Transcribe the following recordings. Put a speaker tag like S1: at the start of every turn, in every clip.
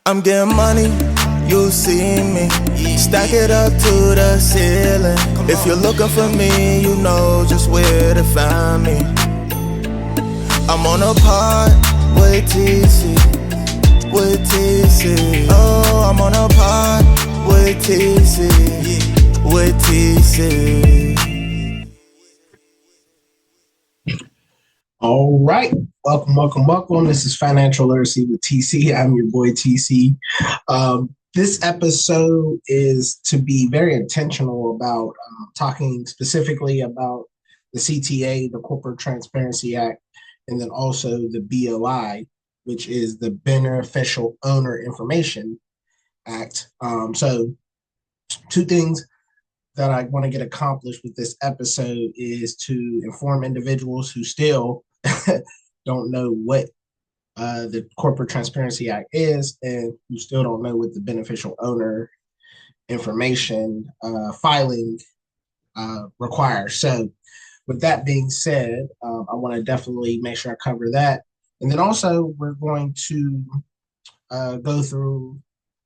S1: I'm getting money, you see me. Stack it up to the ceiling. If you're looking for me, you know just where to find me. I'm on a pod with TC, with TC. Oh, I'm on a pod with TC, with TC.
S2: All right. Welcome. This is Financial Literacy with TC. I'm your boy TC. This episode is to be very intentional about talking specifically about the CTA, the Corporate Transparency Act, and then also the BOI, which is the Beneficial Owner Information Act. So, two things that I want to get accomplished with this episode is to inform individuals who still don't know what the Corporate Transparency Act is and who still don't know what the beneficial owner information filing requires. So, with that being said, I want to definitely make sure I cover that. And then also, we're going to go through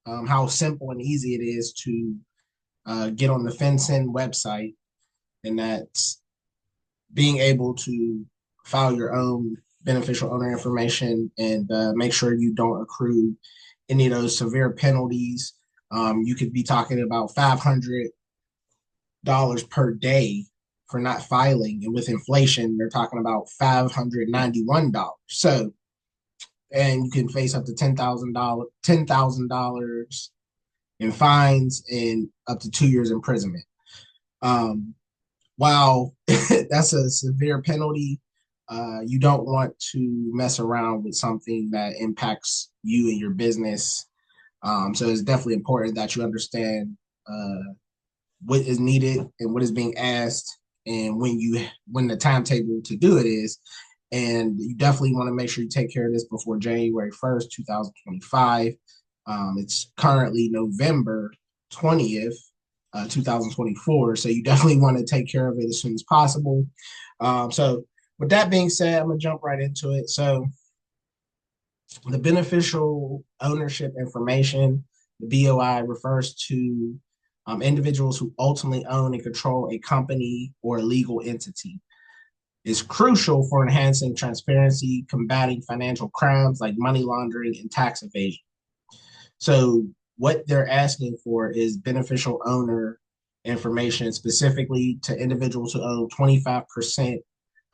S2: how simple and easy it is to get on the FinCEN website, and that's being able to file your own beneficial owner information and make sure you don't accrue any of those severe penalties. You could be talking about $500 per day for not filing, and with inflation, they're talking about $591. So, and you can face up to $10,000 in fines and up to 2 years imprisonment. Um, while that's a severe penalty, you don't want to mess around with something that impacts you and your business. So it's definitely important that you understand what is needed and what is being asked, and when the timetable to do it is. And you definitely want to make sure you take care of this before January 1st, 2025. It's currently November 20th, 2024. So you definitely want to take care of it as soon as possible. So with that being said, I'm gonna jump right into it. So the beneficial ownership information, the BOI, refers to individuals who ultimately own and control a company or a legal entity. It's crucial for enhancing transparency, combating financial crimes like money laundering and tax evasion. So what they're asking for is beneficial owner information specifically to individuals who own 25%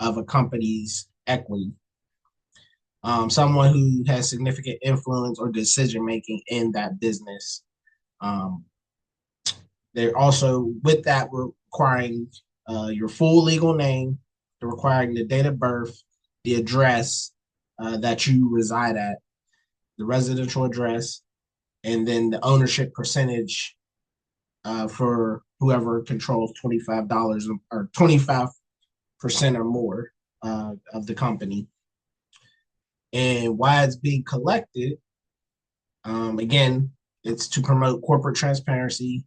S2: of a company's equity. Someone who has significant influence or decision making in that business. Um, they're also, with that, requiring your full legal name, they're requiring the date of birth, the address that you reside at, the residential address, and then the ownership percentage for whoever controls $25 or 25% or more of the company. And why it's being collected, again, it's to promote corporate transparency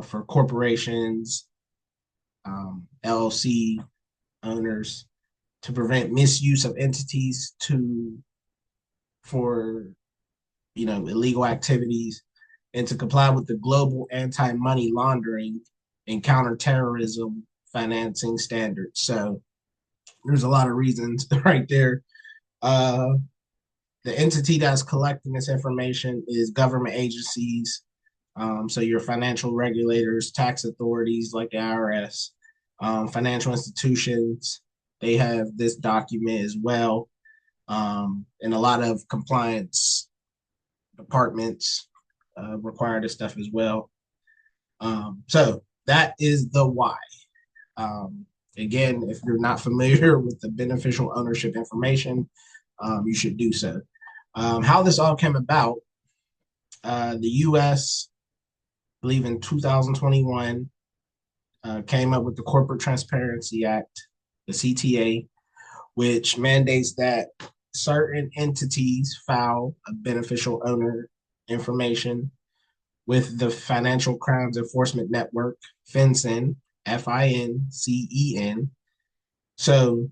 S2: for corporations, LLC owners, to prevent misuse of entities for illegal activities, and to comply with the global anti-money laundering and counterterrorism financing standards. So there's a lot of reasons right there. Uh, the entity that's collecting this information is government agencies. So your financial regulators, tax authorities like the IRS, financial institutions, they have this document as well. And a lot of compliance departments require this stuff as well. So that is the why. Again, if you're not familiar with the beneficial ownership information, you should do so. How this all came about, the U.S., I believe in 2021, came up with the Corporate Transparency Act, the CTA, which mandates that certain entities file a beneficial owner information with the Financial Crimes Enforcement Network, FinCEN, FINCEN. So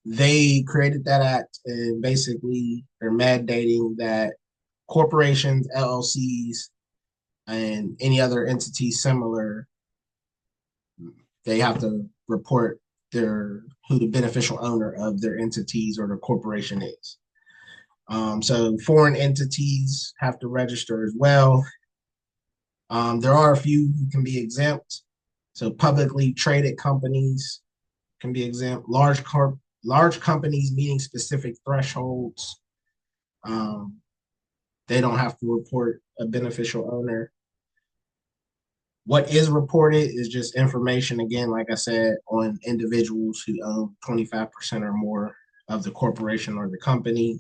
S2: they created that act, and basically they're mandating that corporations, LLCs, and any other entity similar, they have to report their who the beneficial owner of their entities or the corporation is. So foreign entities have to register as well. There are a few who can be exempt. So publicly traded companies can be exempt. Large companies meeting specific thresholds, um, they don't have to report a beneficial owner. What is reported is just information, again, like I said, on individuals who own 25% or more of the corporation or the company.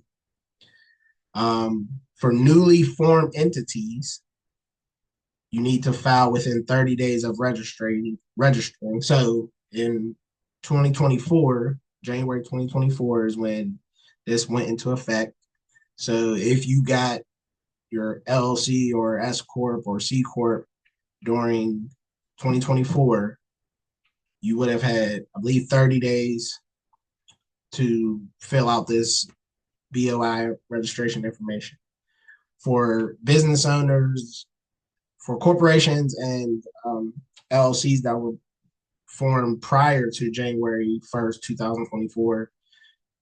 S2: For newly formed entities, you need to file within 30 days of registering. So in 2024, January 2024 is when this went into effect. So if you got your LLC or S Corp or C Corp during 2024, you would have had, I believe, 30 days to fill out this BOI registration information. For business owners, for corporations and LLCs that were formed prior to January 1st, 2024,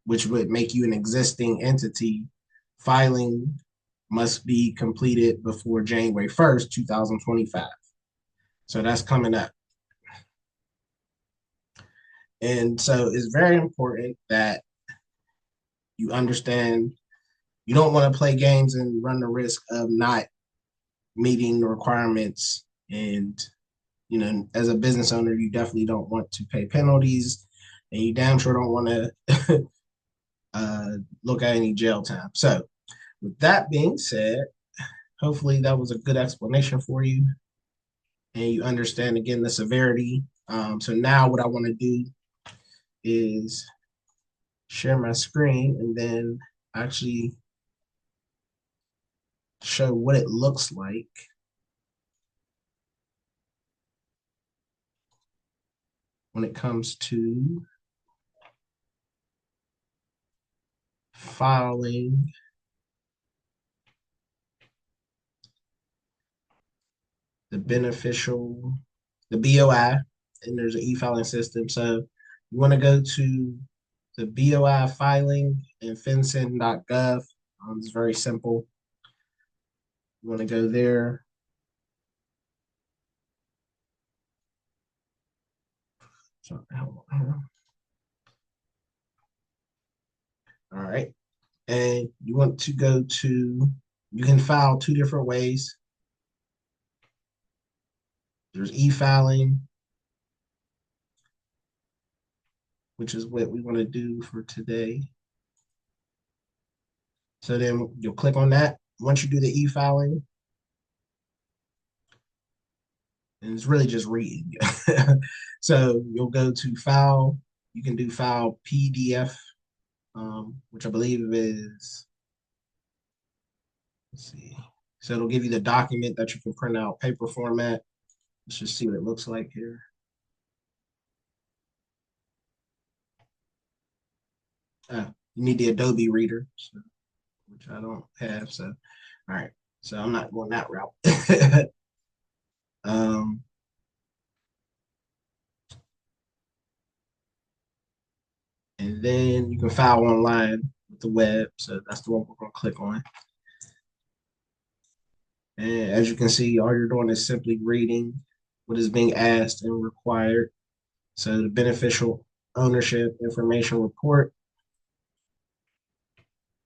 S2: which would make you an existing entity, filing must be completed before January 1st, 2025. So that's coming up. And so it's very important that you understand you don't want to play games and run the risk of not meeting the requirements. And, as a business owner, you definitely don't want to pay penalties, and you damn sure don't want to look at any jail time. So, with that being said, hopefully that was a good explanation for you, and you understand again the severity. So now what I want to do is share my screen and then actually show what it looks like when it comes to filing the beneficial, the BOI, and there's an e-filing system. So you want to go to the BOI filing in fincin.gov. It's very simple. You want to go there. So, all right. And you want to go to, you can file two different ways. There's e-filing, which is what we want to do for today. So then you'll click on that. Once you do the e-filing, and it's really just reading. So you'll go to file. You can do file PDF, which I believe is, let's see. So it'll give you the document that you can print out, paper format. Let's just see what it looks like here. You need the Adobe reader, so, which I don't have. So, all right. So I'm not going that route. um, and then you can file online with the web. So that's the one we're going to click on. And as you can see, all you're doing is simply reading what is being asked and required. So the beneficial ownership information report.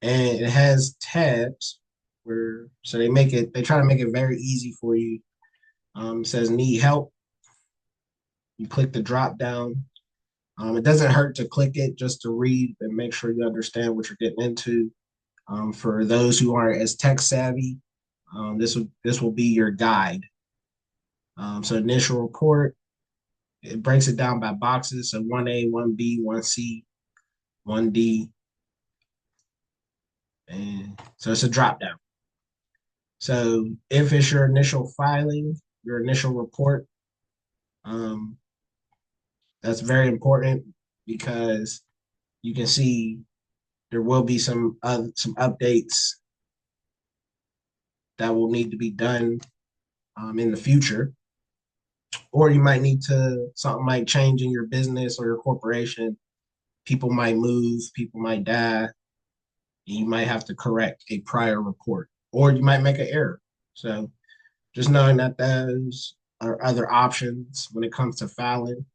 S2: And it has tabs where, so they try to make it very easy for you. It says need help. You click the drop down. It doesn't hurt to click it just to read and make sure you understand what you're getting into. For those who aren't as tech savvy, this will be your guide. So initial report, it breaks it down by boxes. So 1A, 1B, 1C, 1D. And so it's a drop down. So if it's your initial filing, your initial report, that's very important because you can see there will be some updates that will need to be done in the future. Or you might need to, something might change in your business or your corporation. People might move, people might die, and you might have to correct a prior report, or you might make an error. So just knowing that those are other options when it comes to filing.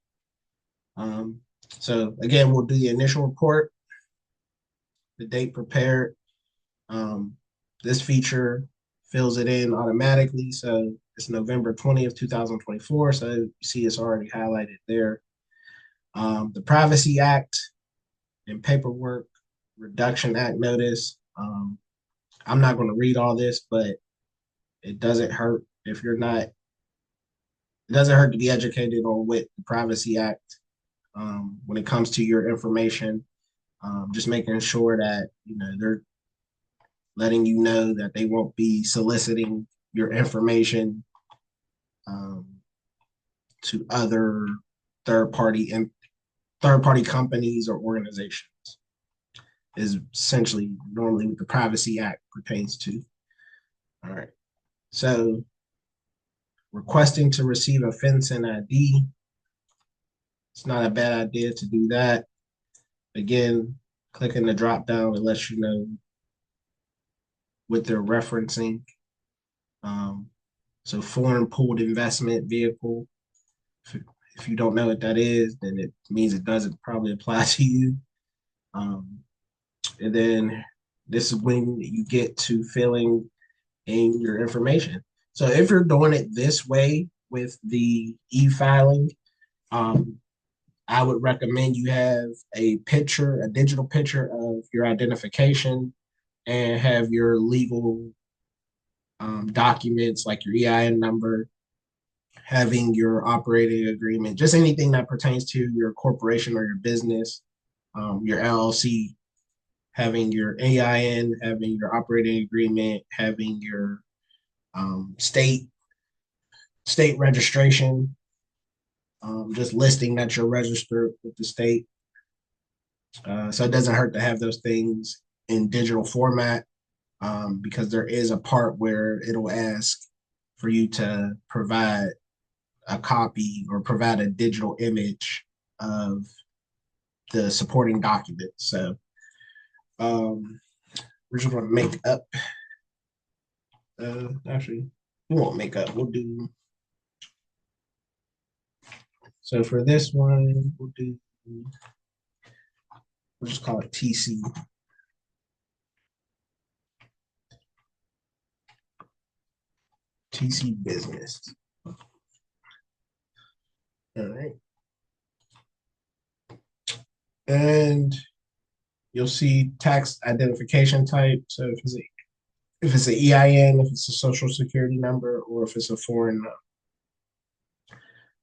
S2: Um, so again, we'll do the initial report, the date prepared. Um, this feature fills it in automatically. So it's November 20th, 2024. So you see it's already highlighted there. The Privacy Act and Paperwork Reduction Act notice. I'm not going to read all this, but it doesn't hurt if you're not, it doesn't hurt to be educated on what the Privacy Act when it comes to your information. Just making sure that they're letting you know that they won't be soliciting your information um, to other third party and third party companies or organizations. Is essentially normally what the Privacy Act pertains to. All right. So requesting to receive a FinCEN ID. It's not a bad idea to do that. Again, clicking the drop down, it lets you know what they're referencing. So foreign pooled investment vehicle. If you don't know what that is, then it means it doesn't probably apply to you. Um, and then this is when you get to filling in your information. So if you're doing it this way with the e-filing, um, I would recommend you have a picture, a digital picture of your identification, and have your legal documents like your EIN number, having your operating agreement, just anything that pertains to your corporation or your business, your LLC, having your EIN, having your operating agreement, having your state registration, just listing that you're registered with the state. So it doesn't hurt to have those things in digital format because there is a part where it'll ask for you to provide a copy or provide a digital image of the supporting documents. So we're just going to make up. Actually, we won't make up. We'll do. So for this one, we'll just call it TC. TC Business. All right. And you'll see tax identification type. So if it's an EIN, if it's a social security number, or if it's a foreign,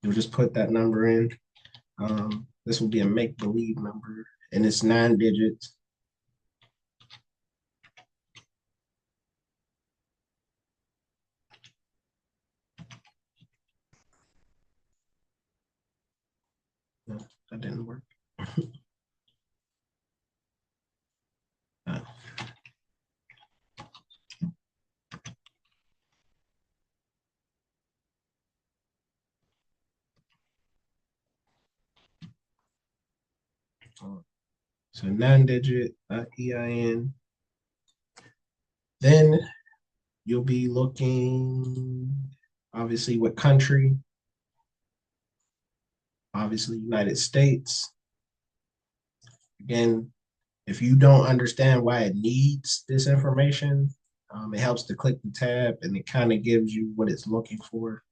S2: you'll just put that number in. This will be a make-believe number, and it's 9 digits. No, that didn't work. Oh. So 9-digit EIN. Then you'll be looking, obviously, what country. Obviously, United States. Again, if you don't understand why it needs this information, it helps to click the tab and it kind of gives you what it's looking for.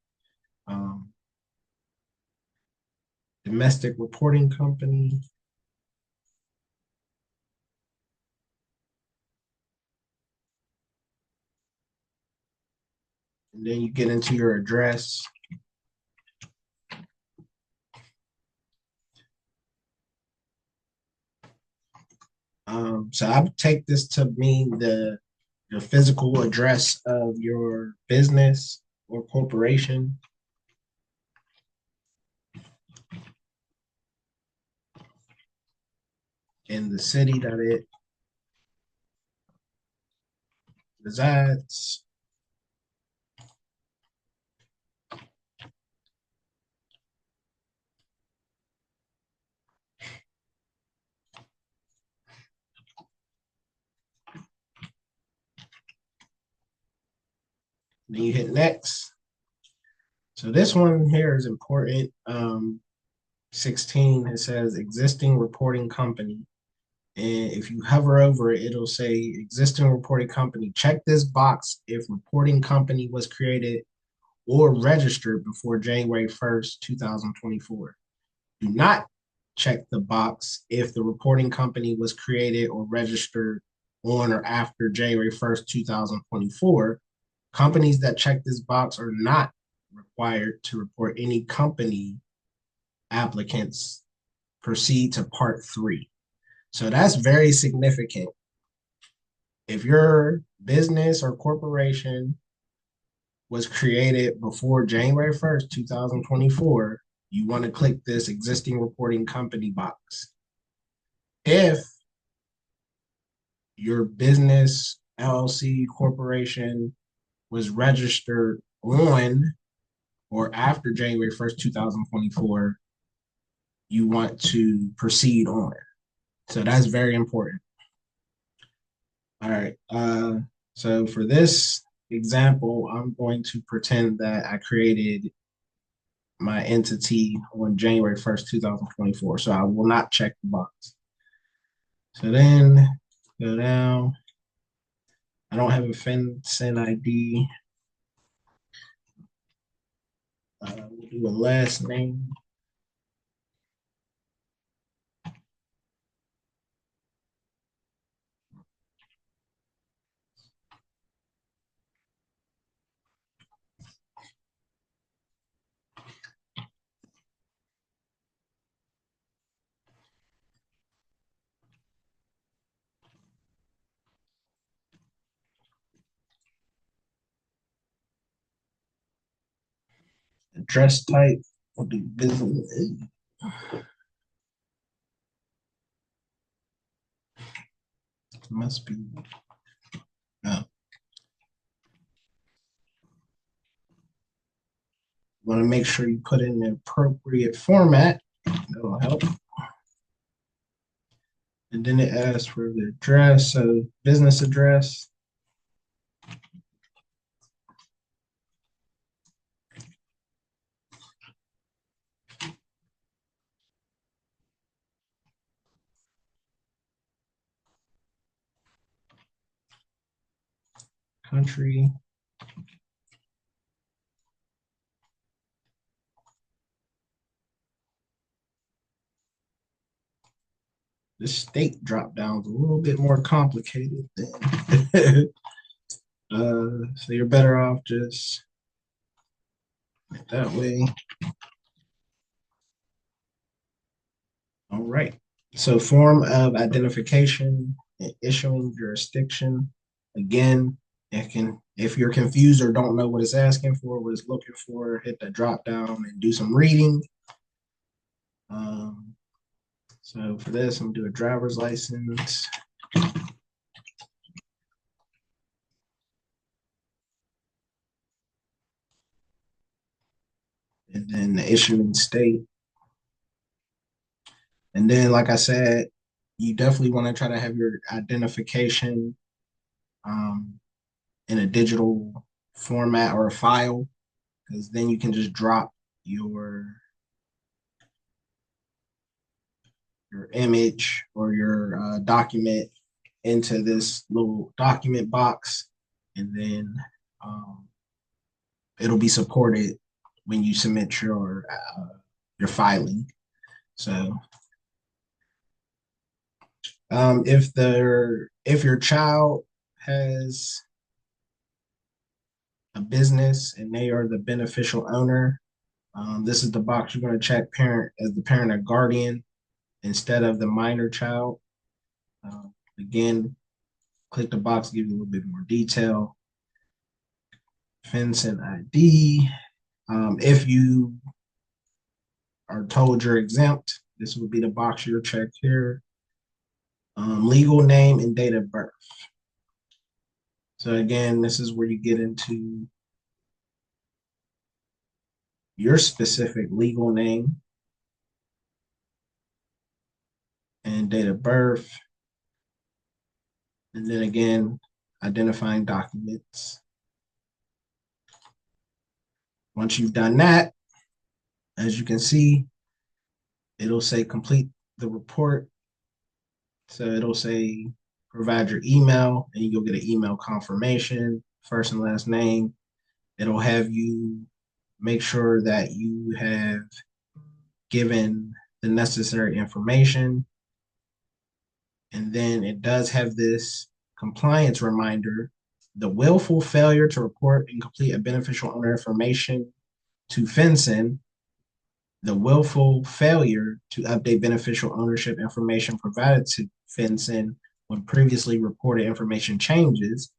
S2: Domestic reporting company. And then you get into your address. So I would take this to mean the physical address of your business or corporation. In the city that it resides. Then you hit next. So this one here is important. 16, it says existing reporting company. And if you hover over it, it'll say existing reporting company. Check this box if reporting company was created or registered before January 1st, 2024. Do not check the box if the reporting company was created or registered on or after January 1st, 2024. Companies that check this box are not required to report any company applicants. Proceed to part 3. So that's very significant. If your business or corporation was created before January 1st, 2024, you want to click this existing reporting company box. If your business, LLC, corporation was registered on or after January 1st, 2024, you want to proceed on. So that's very important. All right. So for this example, I'm going to pretend that I created my entity on January 1st, 2024. So I will not check the box. So then go down. I don't have a FinCEN ID. We'll do a last name. Address type. We'll do business. Must be. No. Want to make sure you put in the appropriate format. That'll help. And then it asks for the address, so business address. Country. The state drop down is a little bit more complicated than so you're better off just that way. All right. So form of identification and issuing jurisdiction. Again, if you're confused or don't know what it's asking for, what it's looking for, hit the drop down and do some reading. So for this, I'm gonna do a driver's license. And then the issuing state. And then, like I said, you definitely want to try to have your identification in a digital format or a file, because then you can just drop your image or your document into this little document box, and then it'll be supported when you submit your filing. So if your child has a business and they are the beneficial owner, this is the box you're going to check parent as the parent or guardian instead of the minor child. Again, click the box, give you a little bit more detail. FinCEN ID. If you are told you're exempt, this would be the box you'll check here. Legal name and date of birth. So again, this is where you get into your specific legal name and date of birth. And then again, identifying documents. Once you've done that, as you can see, it'll say complete the report. So it'll say provide your email, and you'll get an email confirmation, first and last name. It'll have you make sure that you have given the necessary information. And then it does have this compliance reminder: the willful failure to report and complete a beneficial owner information to FinCEN, the willful failure to update beneficial ownership information provided to FinCEN when previously reported information changes,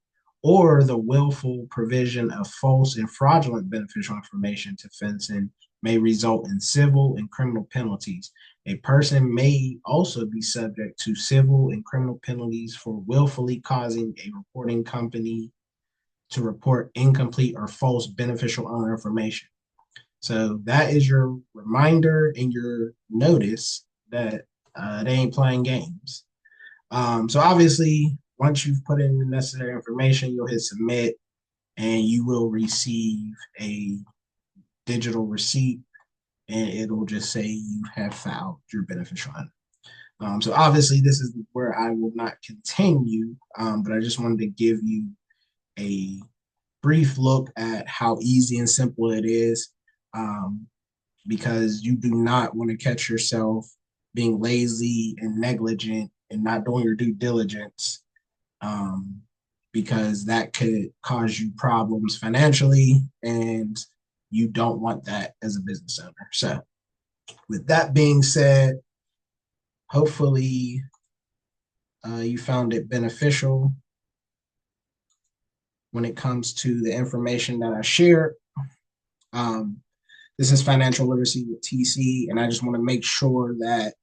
S2: or the willful provision of false and fraudulent beneficial information to FinCEN may result in civil and criminal penalties. A person may also be subject to civil and criminal penalties for willfully causing a reporting company to report incomplete or false beneficial owner information. So that is your reminder and your notice that they ain't playing games. So obviously, once you've put in the necessary information, you'll hit submit, and you will receive a digital receipt, and it'll just say you have filed your beneficial owner. So obviously, this is where I will not continue, but I just wanted to give you a brief look at how easy and simple it is, because you do not want to catch yourself being lazy and negligent and not doing your due diligence, because that could cause you problems financially, and you don't want that as a business owner. So with that being said, hopefully you found it beneficial when it comes to the information that I shared. This is Financial Literacy with TC, and I just want to make sure that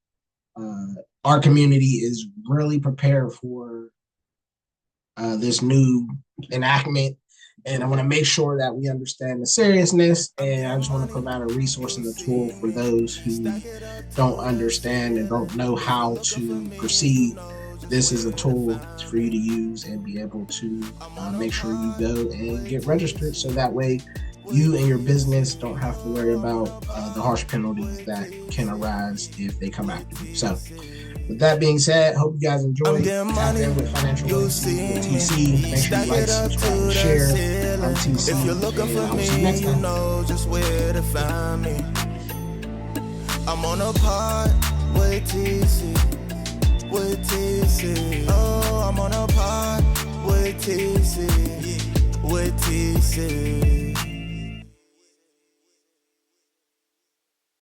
S2: our community is really prepared for this new enactment, and I want to make sure that we understand the seriousness, and I just want to provide a resource and a tool for those who don't understand and don't know how to proceed. This is a tool for you to use and be able to make sure you go and get registered, so that way you and your business don't have to worry about the harsh penalties that can arise if they come after you. So with that being said, hope you guys enjoy. Tap in with Financial Literacy with TC. Make sure you like, subscribe, and share. I'm TC,
S1: If you're looking
S2: and
S1: for
S2: I'll see you next
S1: me,
S2: time.
S1: you know just where to find me. I'm on a pod with TC, with TC. Oh, I'm on a pod with TC, with TC.